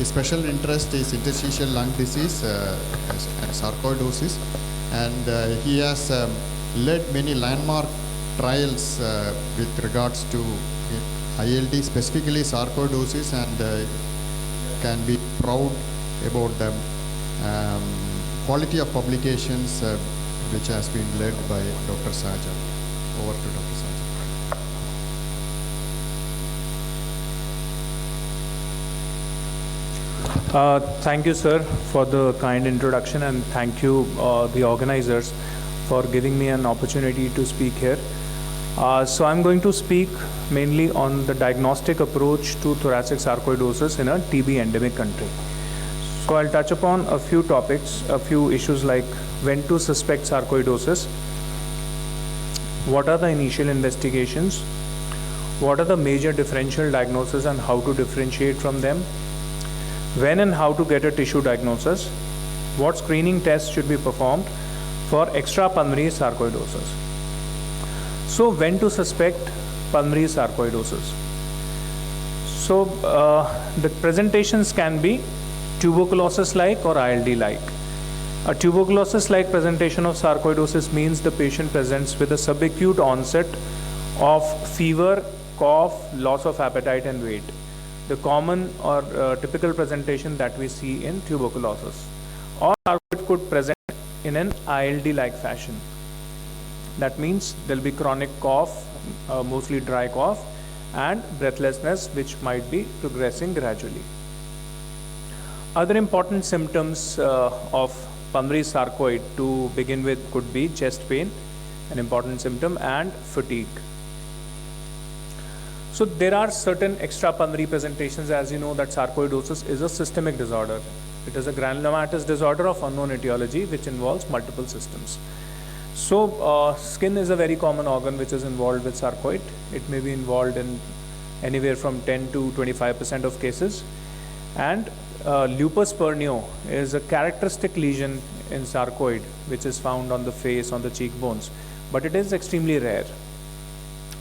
his special interest is interstitial lung disease and sarcoidosis, and he has led many landmark trials with regards to ILD, specifically sarcoidosis, and can be proud about the quality of publications which has been led by Dr. Sahajal. Over to Dr. Sahajal. Thank you, sir, for the kind introduction, and thank you, the organizers, for giving me an opportunity to speak here. So I'm going to speak mainly on the diagnostic approach to thoracic sarcoidosis in a TB endemic country. So I'll touch upon a few topics, a few issues like when to suspect sarcoidosis, what are the initial investigations, what are the major differential diagnoses and how to differentiate from them, when and how to get a tissue diagnosis, what screening tests should be performed for extrapulmonary sarcoidosis. So when to suspect pulmonary sarcoidosis? So the presentations can be tuberculosis-like or ILD-like. A tuberculosis-like presentation of sarcoidosis means the patient presents with a subacute onset of fever, cough, loss of appetite and weight. The common or typical presentation that we see in tuberculosis. Or it could present in an ILD-like fashion. That means there will be chronic cough, mostly dry cough, and breathlessness, which might be progressing gradually. Other important symptoms of pulmonary sarcoid to begin with could be chest pain, an important symptom, and fatigue. So there are certain extrapulmonary presentations. As you know, that sarcoidosis is a systemic disorder. It is a granulomatous disorder of unknown etiology which involves multiple systems. So skin is a very common organ which is involved with sarcoid. It may be involved in anywhere from 10 to 25% of cases. And lupus pernio is a characteristic lesion in sarcoid which is found on the face, on the cheekbones, but it is extremely rare.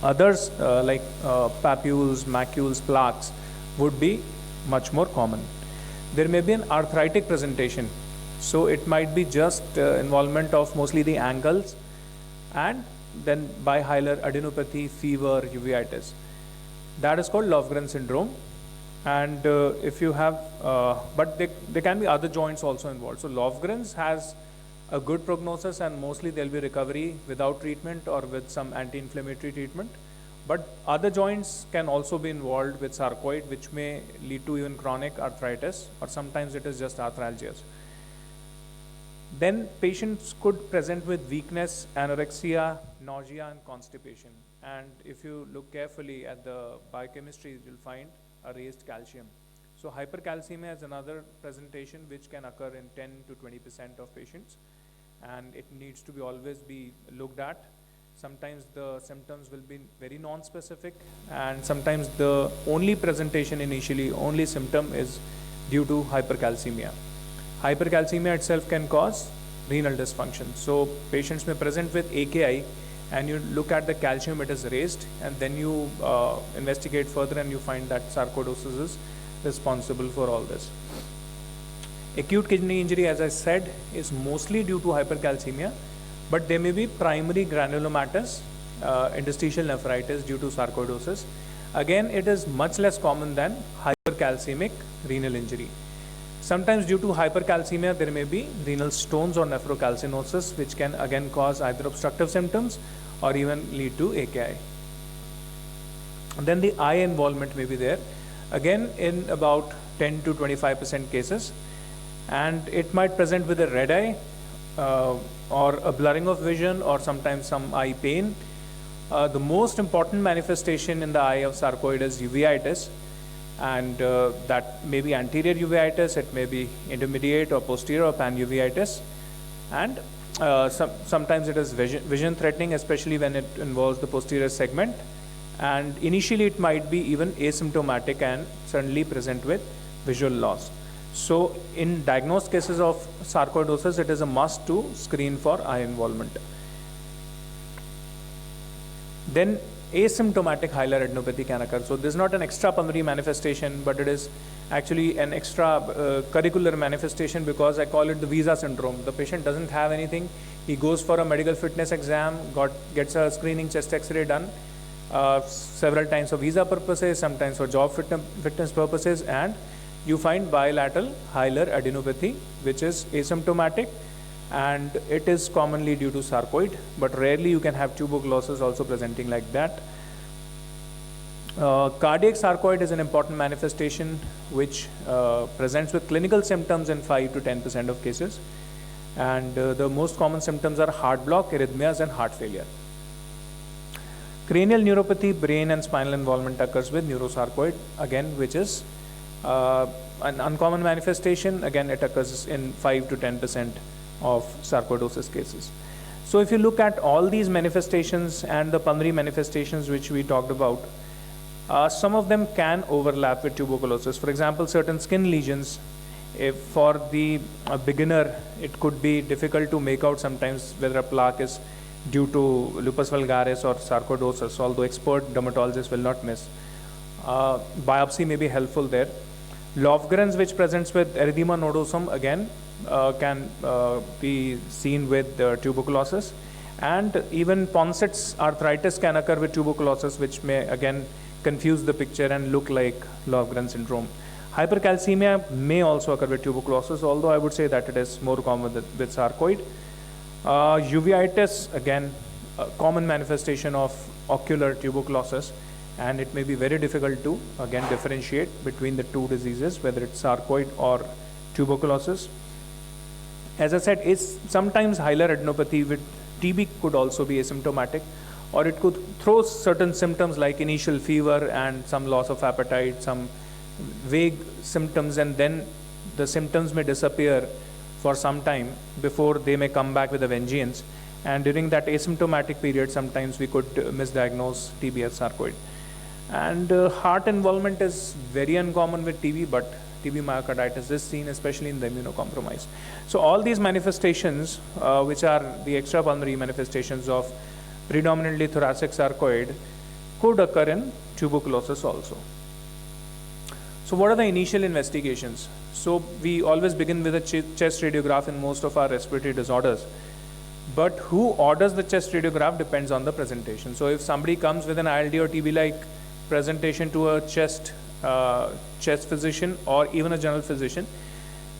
Others like papules, macules, plaques would be much more common. There may be an arthritic presentation. So it might be just involvement of mostly the ankles and then bihilar adenopathy, fever, uveitis. That is called Lofgren syndrome. And if you have, but there can be other joints also involved. So Lofgren's has a good prognosis and mostly there will be recovery without treatment or with some anti-inflammatory treatment. But other joints can also be involved with sarcoid, which may lead to even chronic arthritis, or sometimes it is just arthralgias. Then patients could present with weakness, anorexia, nausea and constipation. And if you look carefully at the biochemistry, you'll find a raised calcium. So hypercalcemia is another presentation which can occur in 10 to 20% of patients, and it needs to be always be looked at. Sometimes the symptoms will be very non-specific, and sometimes the only presentation initially, only symptom is due to hypercalcemia. Hypercalcemia itself can cause renal dysfunction. So patients may present with AKI and you look at the calcium, it is raised, and then you investigate further and you find that sarcoidosis is responsible for all this. Acute kidney injury, as I said, is mostly due to hypercalcemia, but there may be primary granulomatous interstitial nephritis due to sarcoidosis. Again, it is much less common than hypercalcemic renal injury. Sometimes due to hypercalcemia, there may be renal stones or nephrocalcinosis, which can again cause either obstructive symptoms or even lead to AKI. And then the eye involvement may be there, again in about 10 to 25% cases, and it might present with a red eye or a blurring of vision or sometimes some eye pain. The most important manifestation in the eye of sarcoid is uveitis, and that may be anterior uveitis, it may be intermediate or posterior or panuveitis, and sometimes it is vision threatening, especially when it involves the posterior segment, and initially it might be even asymptomatic and suddenly present with visual loss. So in diagnosed cases of sarcoidosis, it is a must to screen for eye involvement. Then asymptomatic hilar adenopathy can occur. So this is not an extrapulmonary manifestation, but it is actually an extra curricular manifestation, because I call it the visa syndrome. The patient doesn't have anything. He goes for a medical fitness exam, gets a screening chest X-ray done several times for visa purposes, sometimes for job fitness purposes, and you find bilateral hilar adenopathy, which is asymptomatic, and it is commonly due to sarcoid, but rarely you can have tuberculosis also presenting like that. Cardiac sarcoid is an important manifestation which presents with clinical symptoms in 5 to 10% of cases, and the most common symptoms are heart block, arrhythmias, and heart failure. Cranial neuropathy, brain and spinal involvement occurs with neurosarcoid, again, which is an uncommon manifestation. Again, it occurs in 5 to 10% of sarcoidosis cases. So if you look at all these manifestations and the pulmonary manifestations which we talked about, some of them can overlap with tuberculosis. For example, certain skin lesions, if for the beginner, it could be difficult to make out sometimes whether a plaque is due to lupus vulgaris or sarcoidosis, although expert dermatologists will not miss. Biopsy may be helpful there. Lofgren's, which presents with erythema nodosum, again can be seen with tuberculosis, and even Ponson's arthritis can occur with tuberculosis, which may again confuse the picture and look like Lofgren syndrome. Hypercalcemia may also occur with tuberculosis, although I would say that it is more common with sarcoid. Uveitis, again, a common manifestation of ocular tuberculosis, and it may be very difficult to again differentiate between the two diseases, whether it's sarcoid or tuberculosis. As I said, it's sometimes hilar adenopathy with TB could also be asymptomatic, or it could throw certain symptoms like initial fever and some loss of appetite, some vague symptoms, and then the symptoms may disappear for some time before they may come back with a vengeance. And during that asymptomatic period, sometimes we could misdiagnose TB as sarcoid. And heart involvement is very uncommon with TB, but TB myocarditis is seen especially in the immunocompromised. So all these manifestations, which are the extrapulmonary manifestations of predominantly thoracic sarcoid, could occur in tuberculosis also. So what are the initial investigations? So we always begin with a chest radiograph in most of our respiratory disorders. But who orders the chest radiograph depends on the presentation. So if somebody comes with an ILD or TB-like presentation to a chest physician or even a general physician,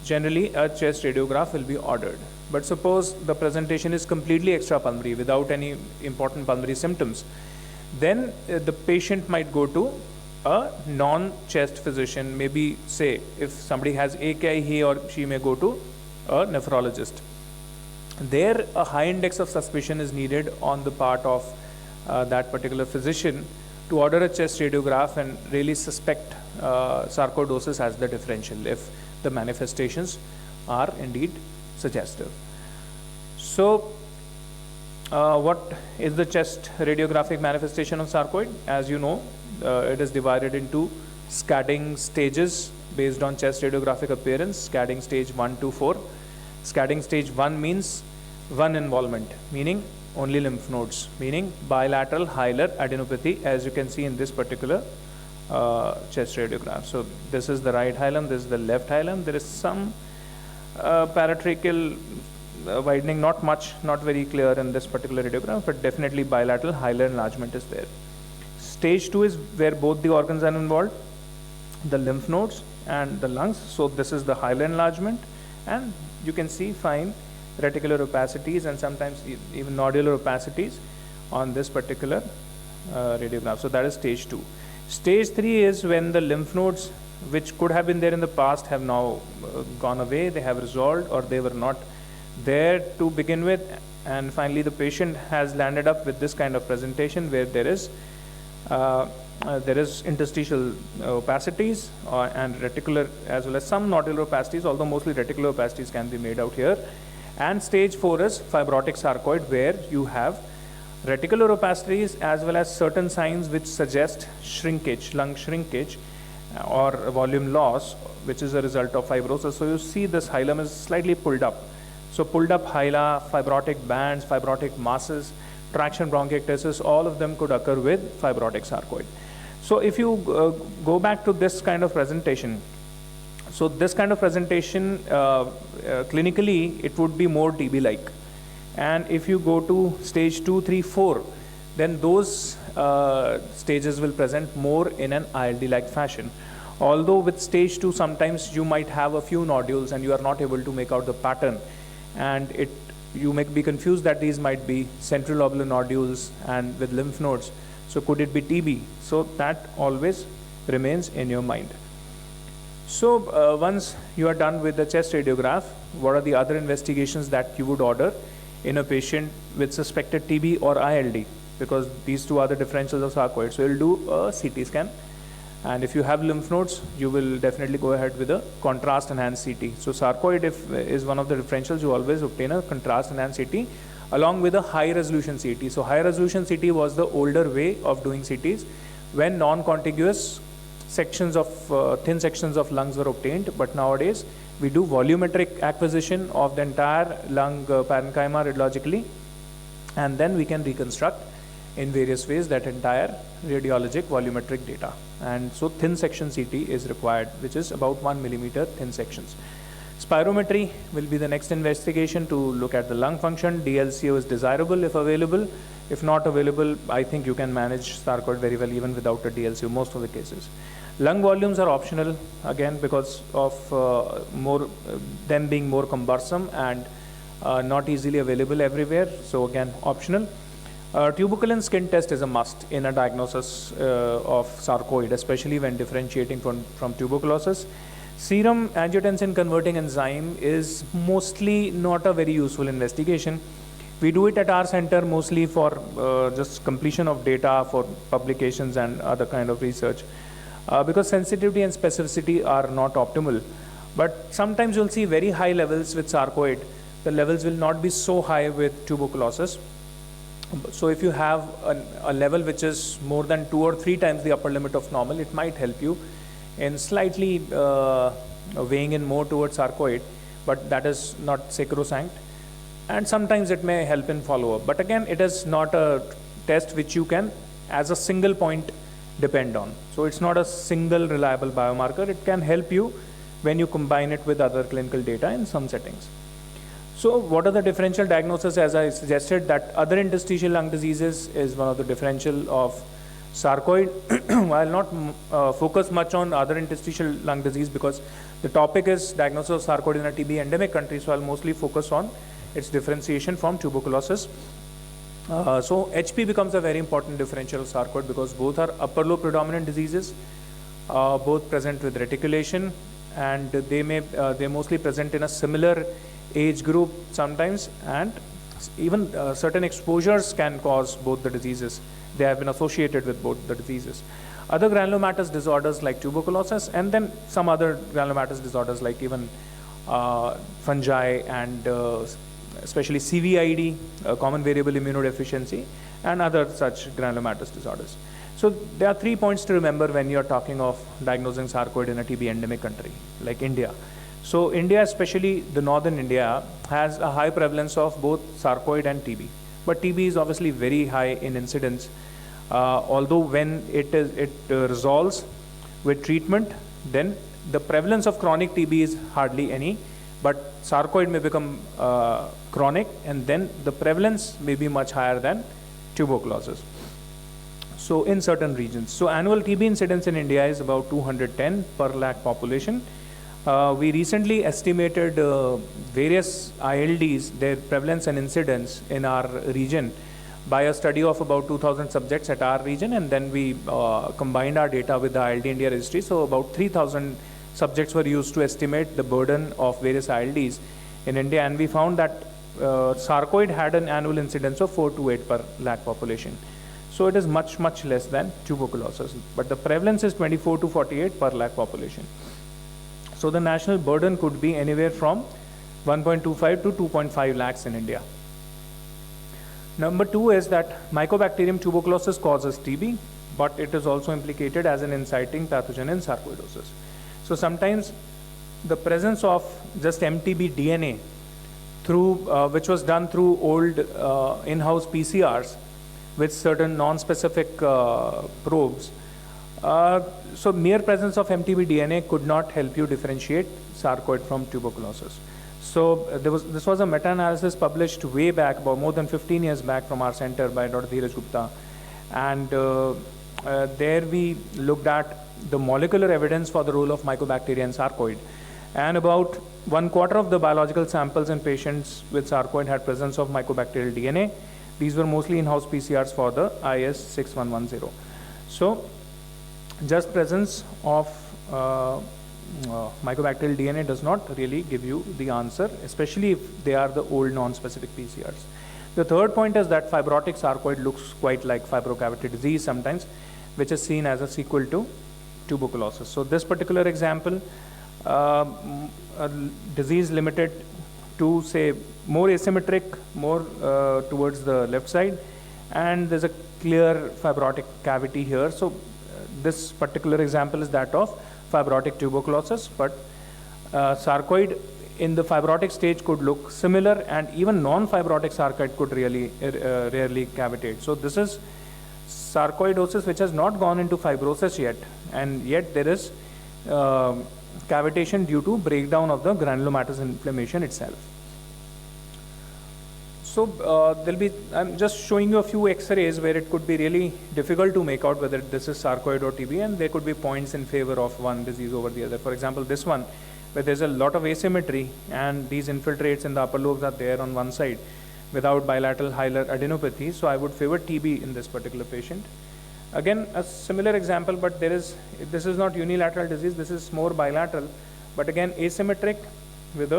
generally a chest radiograph will be ordered. But suppose the presentation is completely extrapulmonary without any important pulmonary symptoms, then the patient might go to a non-chest physician. Maybe say if somebody has AKI, he or she may go to a nephrologist. There a high index of suspicion is needed on the part of that particular physician to order a chest radiograph and really suspect sarcoidosis as the differential if the manifestations are indeed suggestive. So what is the chest radiographic manifestation of sarcoid? As you know, it is divided into scadding stages based on chest radiographic appearance, scadding stage 1 to 4. Scadding stage 1 means one involvement, meaning only lymph nodes, meaning bilateral hilar adenopathy, as you can see in this particular chest radiograph. So this is the right hilum, this is the left hilum. There is some paratracheal widening, not much, not very clear in this particular radiograph, but definitely bilateral hilar enlargement is there. Stage 2 is where both the organs are involved, the lymph nodes and the lungs. So this is the hilar enlargement, and you can see fine reticular opacities and sometimes even nodular opacities on this particular radiograph. So that is stage 2. Stage 3 is when the lymph nodes, which could have been there in the past, have now gone away, they have resolved, or they were not there to begin with, and finally the patient has landed up with this kind of presentation where there is interstitial opacities and reticular as well as some nodular opacities, although mostly reticular opacities can be made out here. And stage 4 is fibrotic sarcoid, where you have reticular opacities as well as certain signs which suggest shrinkage, lung shrinkage or volume loss, which is a result of fibrosis. So you see this hilum is slightly pulled up. So pulled up hila, fibrotic bands, fibrotic masses, traction bronchiectasis, all of them could occur with fibrotic sarcoid. So if you go back to this kind of presentation, so this kind of presentation, clinically, it would be more TB-like. And if you go to stage 2, 3, 4, then those stages will present more in an ILD-like fashion. Although with stage 2, sometimes you might have a few nodules and you are not able to make out the pattern. And you may be confused that these might be central lobular nodules and with lymph nodes. So could it be TB? So that always remains in your mind. So once you are done with the chest radiograph, what are the other investigations that you would order in a patient with suspected TB or ILD? Because these two are the differentials of sarcoid. So you'll do a CT scan. And if you have lymph nodes, you will definitely go ahead with a contrast enhanced CT. So sarcoid is one of the differentials, you always obtain a contrast enhanced CT along with a high resolution CT. So high resolution CT was the older way of doing CTs when non-contiguous sections of thin sections of lungs were obtained. But nowadays we do volumetric acquisition of the entire lung parenchyma radiologically, and then we can reconstruct in various ways that entire radiologic volumetric data. And so thin section CT is required, which is about 1 millimeter thin sections. Spirometry will be the next investigation to look at the lung function. DLCO is desirable if available. If not available, I think you can manage sarcoid very well even without a DLCO, most of the cases. Lung volumes are optional, again, because of them being more cumbersome and not easily available everywhere. So again, optional. Tuberculin skin test is a must in a diagnosis of sarcoid, especially when differentiating from tuberculosis. Serum angiotensin converting enzyme is mostly not a very useful investigation. We do it at our center mostly for just completion of data for publications and other kind of research, because sensitivity and specificity are not optimal. But sometimes you'll see very high levels with sarcoid. The levels will not be so high with tuberculosis. So if you have a level which is more than 2 or 3 times the upper limit of normal, it might help you in slightly weighing in more towards sarcoid, but that is not sacrosanct. And sometimes it may help in follow-up. But again, it is not a test which you can, as a single point, depend on. So it's not a single reliable biomarker. It can help you when you combine it with other clinical data in some settings. So what are the differential diagnoses? As I suggested, that other interstitial lung diseases is one of the differential of sarcoid. I'll not focus much on other interstitial lung disease because the topic is diagnosis of sarcoid in a TB endemic country, so I'll mostly focus on its differentiation from tuberculosis. So HP becomes a very important differential of sarcoid because both are upper lobe predominant diseases, both present with reticulation, and they're mostly present in a similar age group sometimes, and even certain exposures can cause both the diseases. They have been associated with both the diseases. Other granulomatous disorders like tuberculosis, and then some other granulomatous disorders like even fungi and especially CVID, common variable immunodeficiency, and other such granulomatous disorders. So there are 3 points to remember when you're talking of diagnosing sarcoid in a TB endemic country like India. So India, especially the northern India, has a high prevalence of both sarcoid and TB. But TB is obviously very high in incidence, although when it resolves with treatment, then the prevalence of chronic TB is hardly any, but sarcoid may become chronic, and then the prevalence may be much higher than tuberculosis. So in certain regions. So annual TB incidence in India is about 210 per lakh population. We recently estimated various ILDs, their prevalence and incidence in our region by a study of about 2,000 subjects at our region, and then we combined our data with the ILD India registry. So about 3,000 subjects were used to estimate the burden of various ILDs in India, and we found that sarcoid had an annual incidence of 4 to 8 per lakh population. So it is much, much less than tuberculosis, but the prevalence is 24 to 48 per lakh population. So the national burden could be anywhere from 1.25 to 2.5 lakhs in India. Number 2 is that Mycobacterium tuberculosis causes TB, but it is also implicated as an inciting pathogen in sarcoidosis. So sometimes the presence of just MTB DNA which was done through old in-house PCRs with certain non-specific probes. So mere presence of MTB DNA could not help you differentiate sarcoid from tuberculosis. So this was a meta-analysis published way back, about more than 15 years back, from our center by Dr. Dheeraj Gupta. And there we looked at the molecular evidence for the role of mycobacteria in sarcoid. And about 1/4 of the biological samples in patients with sarcoid had presence of mycobacterial DNA. These were mostly in-house PCRs for the IS6110. So just presence of mycobacterial DNA does not really give you the answer, especially if they are the old non-specific PCRs. The third point is that fibrotic sarcoid looks quite like fibrocavity disease sometimes, which is seen as a sequel to tuberculosis. So this particular example, a disease limited to, say, more asymmetric, more towards the left side, and there's a clear fibrotic cavity here. So this particular example is that of fibrotic tuberculosis, but sarcoid in the fibrotic stage could look similar, and even non-fibrotic sarcoid could really rarely cavitate. So this is sarcoidosis which has not gone into fibrosis yet, and yet there is cavitation due to breakdown of the granulomatous inflammation itself. So I'm just showing you a few X-rays where it could be really difficult to make out whether this is sarcoid or TB, and there could be points in favor of one disease over the other. For example, this one, where there's a lot of asymmetry and these infiltrates in the upper lobes are there on one side without bilateral hilar adenopathy. So I would favor TB in this particular patient. Again, a similar example, but this is not unilateral disease, this is more bilateral, but again asymmetric with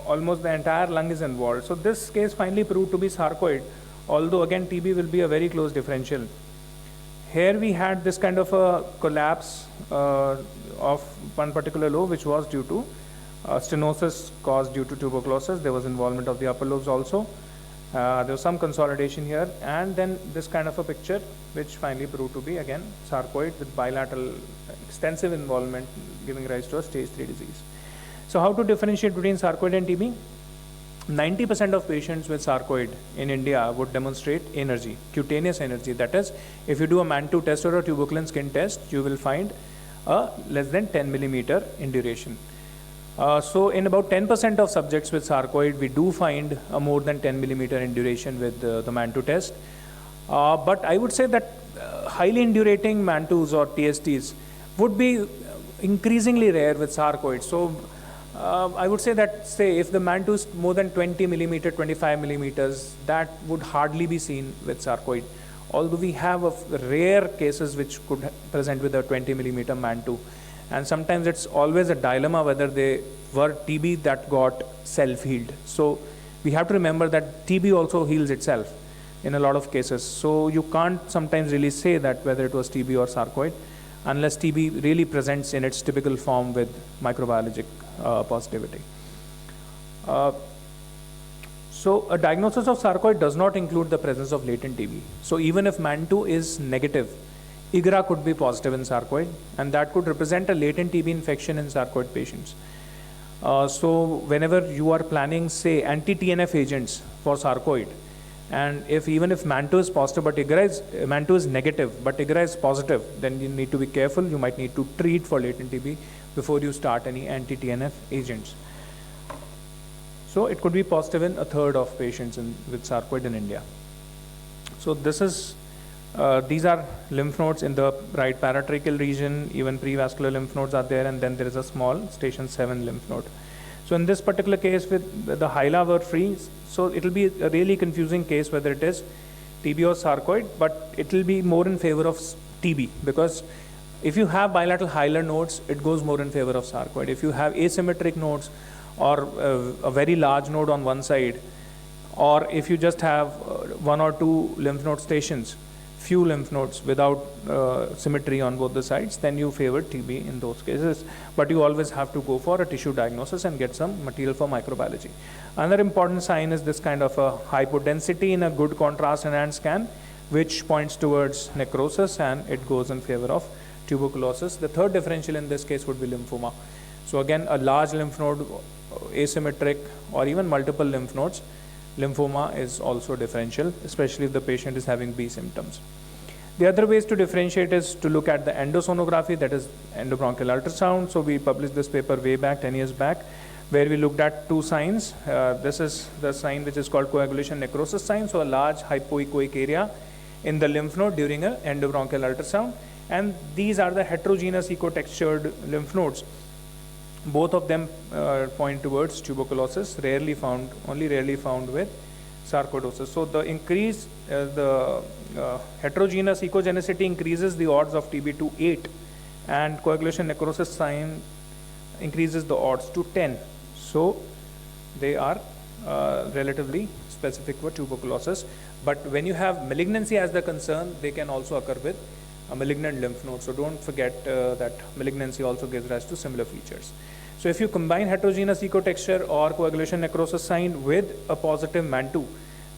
almost the entire lung is involved. So this case finally proved to be sarcoid, although again TB will be a very close differential. Here we had this kind of a collapse of one particular lobe, which was due to stenosis caused due to tuberculosis. There was involvement of the upper lobes also. There was some consolidation here, and then this kind of a picture, which finally proved to be again sarcoid with bilateral extensive involvement, giving rise to a stage 3 disease. So how to differentiate between sarcoid and TB? 90% of patients with sarcoid in India would demonstrate energy, cutaneous energy. That is, if you do a MAN2 test or a tuberculin skin test, you will find a less than 10 millimeter in duration. So in about 10% of subjects with sarcoid, we do find a more than 10 millimeter in duration with the MAN2 test. But I would say that highly indurating MAN2s or TSTs would be increasingly rare with sarcoid. So I would say that, say, if the MAN2 is more than 20 millimeter, 25 millimeters, that would hardly be seen with sarcoid. Although we have rare cases which could present with a 20 millimeter MAN2. And sometimes it's always a dilemma whether they were TB that got self-healed. So we have to remember that TB also heals itself in a lot of cases. So you can't sometimes really say that whether it was TB or sarcoid, unless TB really presents in its typical form with microbiologic positivity. So a diagnosis of sarcoid does not include the presence of latent TB. So even if MAN2 is negative, IGRA could be positive in sarcoid, and that could represent a latent TB infection in sarcoid patients. So whenever you are planning, say, anti-TNF agents for sarcoid, and even if MAN2 is positive, but MAN2 is negative, but IGRA is positive, then you need to be careful. You might need to treat for latent TB before you start any anti-TNF agents. So it could be positive in 1/3 of patients with sarcoid in India. So this is, these are lymph nodes in the right paratracheal region, even prevascular lymph nodes are there, and then there is a small station 7 lymph node. So in this particular case, with the hyla were free, so it will be a really confusing case whether it is TB or sarcoid, but it will be more in favor of TB, because if you have bilateral hilar nodes, it goes more in favor of sarcoid. If you have asymmetric nodes or a very large node on one side, or if you just have 1 or 2 lymph node stations, few lymph nodes without symmetry on both the sides, then you favor TB in those cases. But you always have to go for a tissue diagnosis and get some material for microbiology. Another important sign is this kind of a hypodensity in a good contrast enhanced scan, which points towards necrosis, and it goes in favor of tuberculosis. The third differential in this case would be lymphoma. So again, a large lymph node, asymmetric, or even multiple lymph nodes, lymphoma is also differential, especially if the patient is having B symptoms. The other ways to differentiate is to look at the endosonography, that is endobronchial ultrasound. So we published this paper way back, 10 years back, where we looked at two signs. This is the sign which is called coagulation necrosis sign, so a large hypoechoic area in the lymph node during an endobronchial ultrasound. And these are the heterogeneous eco-textured lymph nodes. Both of them point towards tuberculosis, only rarely found with sarcoidosis. So the increase, the heterogeneous ecogenicity increases the odds of TB to 8, and coagulation necrosis sign increases the odds to 10. So they are relatively specific for tuberculosis. But when you have malignancy as the concern, they can also occur with a malignant lymph node. So don't forget that malignancy also gives rise to similar features. So if you combine heterogeneous ecotexture or coagulation necrosis sign with a positive MAN2,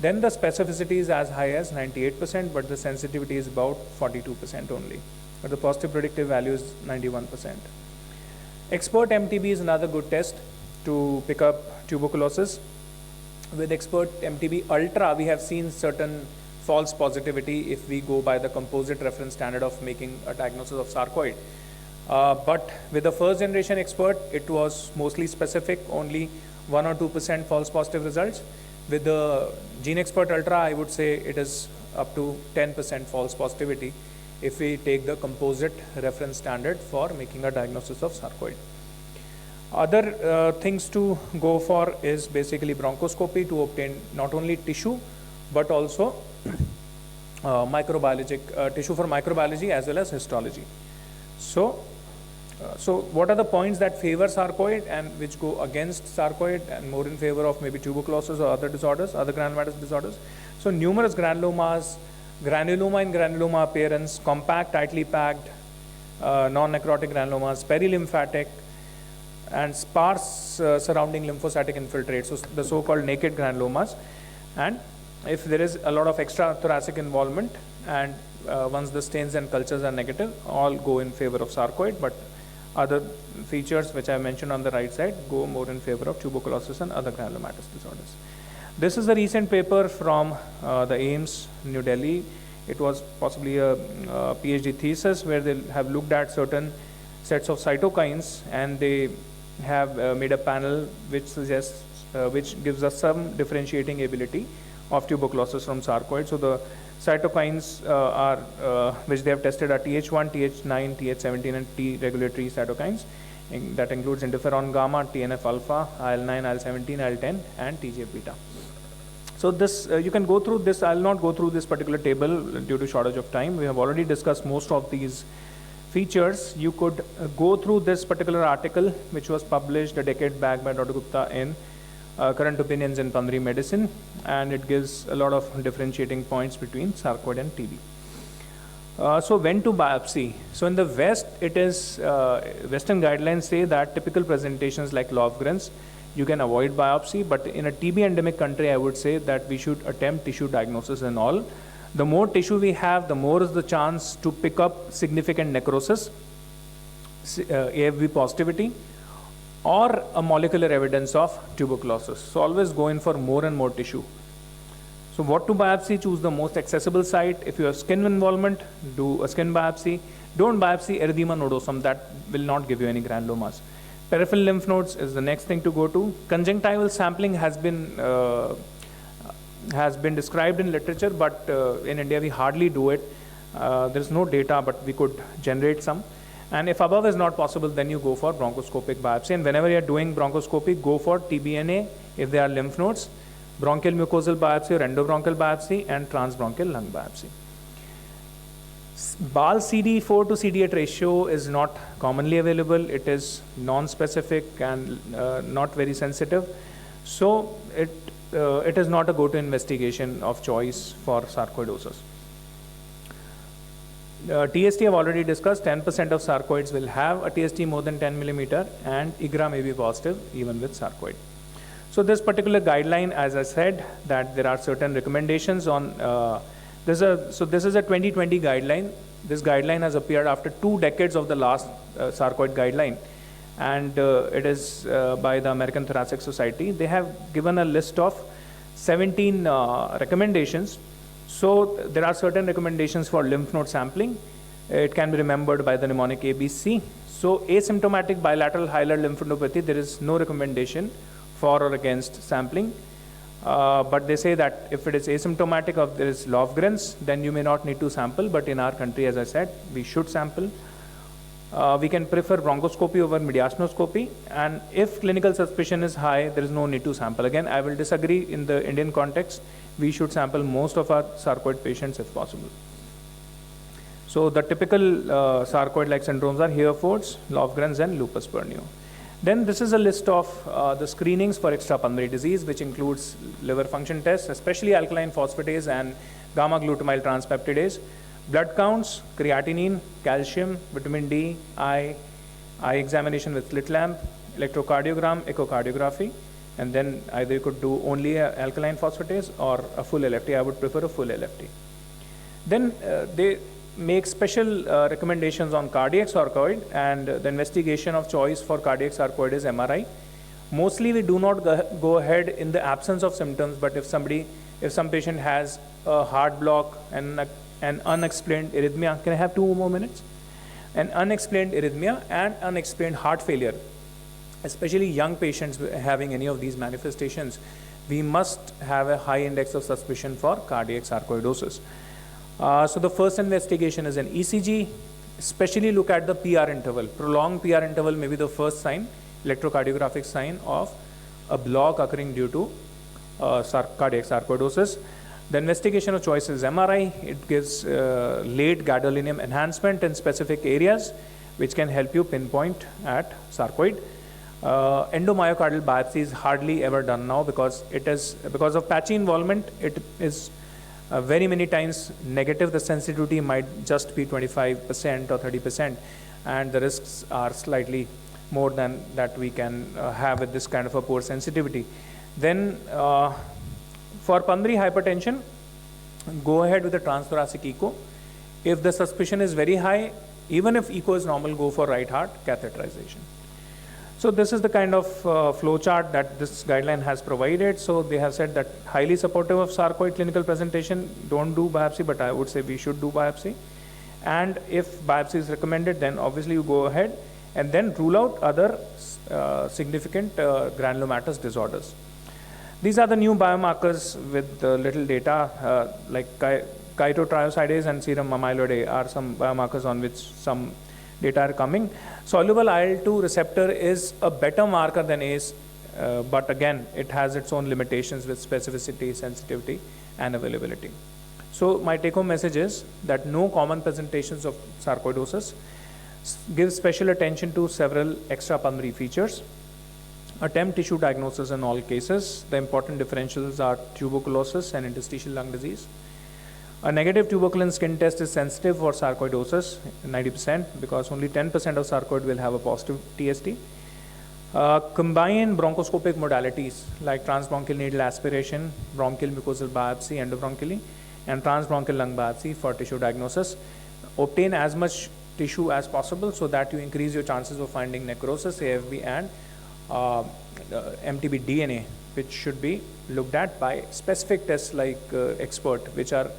then the specificity is as high as 98%, but the sensitivity is about 42% only. But the positive predictive value is 91%. Expert MTB is another good test to pick up tuberculosis. With expert MTB ultra, we have seen certain false positivity if we go by the composite reference standard of making a diagnosis of sarcoid. But with the first generation expert, it was mostly specific, only 1 or 2% false positive results. With the Gene Expert Ultra, I would say it is up to 10% false positivity if we take the composite reference standard for making a diagnosis of sarcoid. Other things to go for is basically bronchoscopy to obtain not only tissue but also microbiologic tissue for microbiology as well as histology. So what are the points that favor sarcoid and which go against sarcoid and more in favor of maybe tuberculosis or other disorders, other granulomatous disorders? So numerous granulomas, granuloma in granuloma appearance, compact, tightly packed, non-necrotic granulomas, perilymphatic, and sparse surrounding lymphocytic infiltrate, so the so-called naked granulomas. And if there is a lot of extra thoracic involvement and once the stains and cultures are negative, all go in favor of sarcoid, but other features which I mentioned on the right side go more in favor of tuberculosis and other granulomatous disorders. This is a recent paper from the AIIMS, New Delhi. It was possibly a PhD thesis where they have looked at certain sets of cytokines and they have made a panel which suggests, which gives us some differentiating ability of tuberculosis from sarcoid. So the cytokines which they have tested are Th1, Th9, Th17 and T regulatory cytokines. That includes interferon gamma, TNF alpha, IL9, IL17, IL10 and TGF beta. So this, you can go through this. I will not go through this particular table due to shortage of time. We have already discussed most of these features. You could go through this particular article which was published a decade back by Dr. Gupta in Current Opinions in Pulmonary Medicine, and it gives a lot of differentiating points between sarcoid and TB. So when to biopsy? So in the West, it is Western guidelines say that typical presentations like Lofgren's, you can avoid biopsy, but in a TB endemic country, I would say that we should attempt tissue diagnosis and all. The more tissue we have, the more is the chance to pick up significant necrosis, AFB positivity, or a molecular evidence of tuberculosis. So always go in for more and more tissue. So what to biopsy? Choose the most accessible site. If you have skin involvement, do a skin biopsy. Don't biopsy erythema nodosum, that will not give you any granulomas. Peripheral lymph nodes is the next thing to go to. Conjunctival sampling has been described in literature, but in India we hardly do it. There is no data, but we could generate some. And if above is not possible, then you go for bronchoscopic biopsy. And whenever you are doing bronchoscopy, go for TBNA if they are lymph nodes, bronchial mucosal biopsy or endobronchial biopsy, and transbronchial lung biopsy. BAL CD4 to CD8 ratio is not commonly available. It is non-specific and not very sensitive. So it is not a go-to investigation of choice for sarcoidosis. TST I've already discussed. 10% of sarcoids will have a TST more than 10 millimeter, and IGRA may be positive even with sarcoid. So this particular guideline, as I said, that there are certain recommendations on so this is a 2020 guideline. This guideline has appeared after 2 decades of the last sarcoid guideline, and it is by the American Thoracic Society. They have given a list of 17 recommendations. So there are certain recommendations for lymph node sampling. It can be remembered by the mnemonic ABC. So asymptomatic bilateral hilar lymphadenopathy, there is no recommendation for or against sampling. But they say that if it is asymptomatic or there is Lofgren's, then you may not need to sample. But in our country, as I said, we should sample. We can prefer bronchoscopy over mediastinoscopy, and if clinical suspicion is high, there is no need to sample. Again, I will disagree. In the Indian context, we should sample most of our sarcoid patients if possible. So the typical sarcoid-like syndromes are Herefords, Lofgren's, and lupus pernio. Then this is a list of the screenings for extrapulmonary disease, which includes liver function tests, especially alkaline phosphatase and gamma-glutamyl transpeptidase, blood counts, creatinine, calcium, vitamin D, eye examination with slit lamp, electrocardiogram, echocardiography, and then either you could do only alkaline phosphatase or a full LFT. I would prefer a full LFT. Then they make special recommendations on cardiac sarcoid, and the investigation of choice for cardiac sarcoid is MRI. Mostly we do not go ahead in the absence of symptoms, but if some patient has a heart block and an unexplained arrhythmia, can I have 2 more minutes? An unexplained arrhythmia and unexplained heart failure, especially young patients having any of these manifestations, we must have a high index of suspicion for cardiac sarcoidosis. So the first investigation is an ECG, especially look at the PR interval. Prolonged PR interval may be the first sign, electrocardiographic sign of a block occurring due to cardiac sarcoidosis. The investigation of choice is MRI. It gives late gadolinium enhancement in specific areas, which can help you pinpoint at sarcoid. Endomyocardial biopsy is hardly ever done now because of patchy involvement. It is very many times negative. The sensitivity might just be 25% or 30%, and the risks are slightly more than that we can have with this kind of a poor sensitivity. Then for pulmonary hypertension, go ahead with the transthoracic echo. If the suspicion is very high, even if echo is normal, go for right heart catheterization. So this is the kind of flow chart that this guideline has provided. So they have said that highly supportive of sarcoid clinical presentation, don't do biopsy, but I would say we should do biopsy. And if biopsy is recommended, then obviously you go ahead and then rule out other significant granulomatous disorders. These are the new biomarkers with little data, like chitotriosidase and serum amyloid A are some biomarkers on which some data are coming. Soluble IL-2 receptor is a better marker than ACE, but again, it has its own limitations with specificity, sensitivity, and availability. So my take-home message is that no common presentations of sarcoidosis. Give special attention to several extrapulmonary features. Attempt tissue diagnosis in all cases. The important differentials are tuberculosis and interstitial lung disease. A negative tuberculin skin test is sensitive for sarcoidosis, 90%, because only 10% of sarcoid will have a positive TST. Combine bronchoscopic modalities like transbronchial needle aspiration, bronchial mucosal biopsy endobronchially, and transbronchial lung biopsy for tissue diagnosis. Obtain as much tissue as possible so that you increase your chances of finding necrosis, AFB, and MTB DNA, which should be looked at by specific tests like expert, which are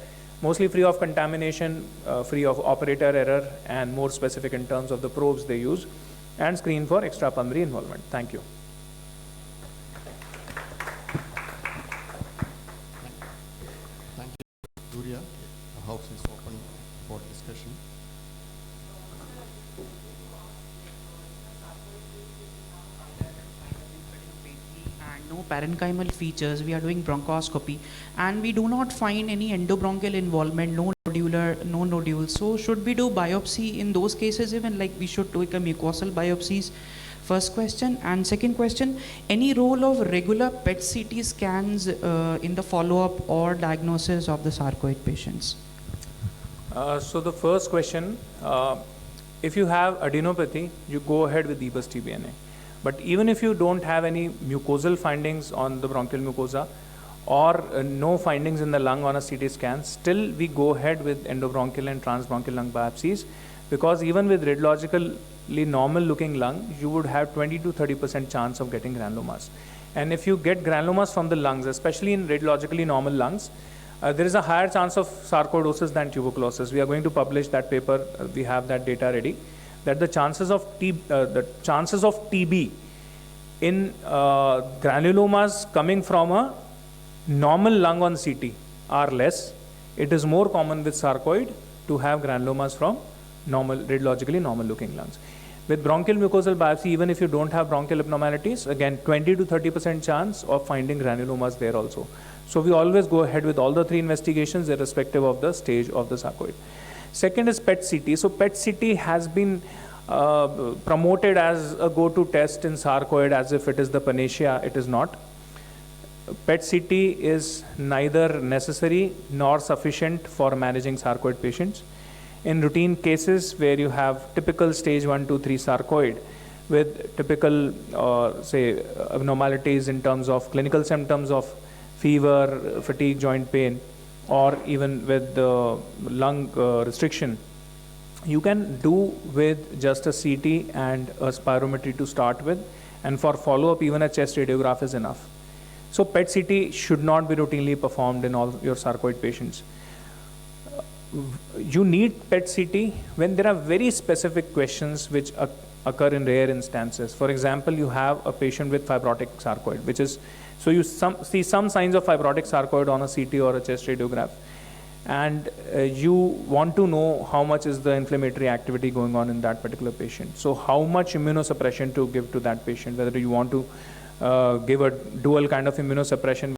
mostly free of contamination, free of operator error, and more specific in terms of the probes they use, and screen for extrapulmonary involvement. Thank you. Thank you, Dhooria. The house is open for discussion. No parenchymal features, we are doing bronchoscopy, and we do not find any endobronchial involvement, no nodules. So should we do biopsy in those cases even, like we should do a mucosal biopsies? First question. And second question, any role of regular PET CT scans in the follow-up or diagnosis of the sarcoid patients? So the first question, if you have adenopathy, you go ahead with EBUS TBNA. But even if you don't have any mucosal findings on the bronchial mucosa or no findings in the lung on a CT scan, still we go ahead with endobronchial and transbronchial lung biopsies because even with radiologically normal looking lung, you would have 20 to 30% chance of getting granulomas. And if you get granulomas from the lungs, especially in radiologically normal lungs, there is a higher chance of sarcoidosis than tuberculosis. We are going to publish that paper. We have that data ready. That the chances of TB in granulomas coming from a normal lung on CT are less. It is more common with sarcoid to have granulomas from radiologically normal looking lungs. With bronchial mucosal biopsy, even if you don't have bronchial abnormalities, again 20 to 30% chance of finding granulomas there also. So we always go ahead with all the 3 investigations irrespective of the stage of the sarcoid. Second is PET CT. So PET CT has been promoted as a go-to test in sarcoid as if it is the panacea. It is not. PET CT is neither necessary nor sufficient for managing sarcoid patients. In routine cases where you have typical stage 1, 2, 3 sarcoid with typical say abnormalities in terms of clinical symptoms of fever, fatigue, joint pain, or even with the lung restriction, you can do with just a CT and a spirometry to start with, and for follow-up even a chest radiograph is enough. So PET CT should not be routinely performed in all your sarcoid patients. You need PET CT when there are very specific questions which occur in rare instances. For example, you have a patient with fibrotic sarcoid, which is, so you see some signs of fibrotic sarcoid on a CT or a chest radiograph, and you want to know how much is the inflammatory activity going on in that particular patient. So how much immunosuppression to give to that patient, whether you want to give a dual kind of immunosuppression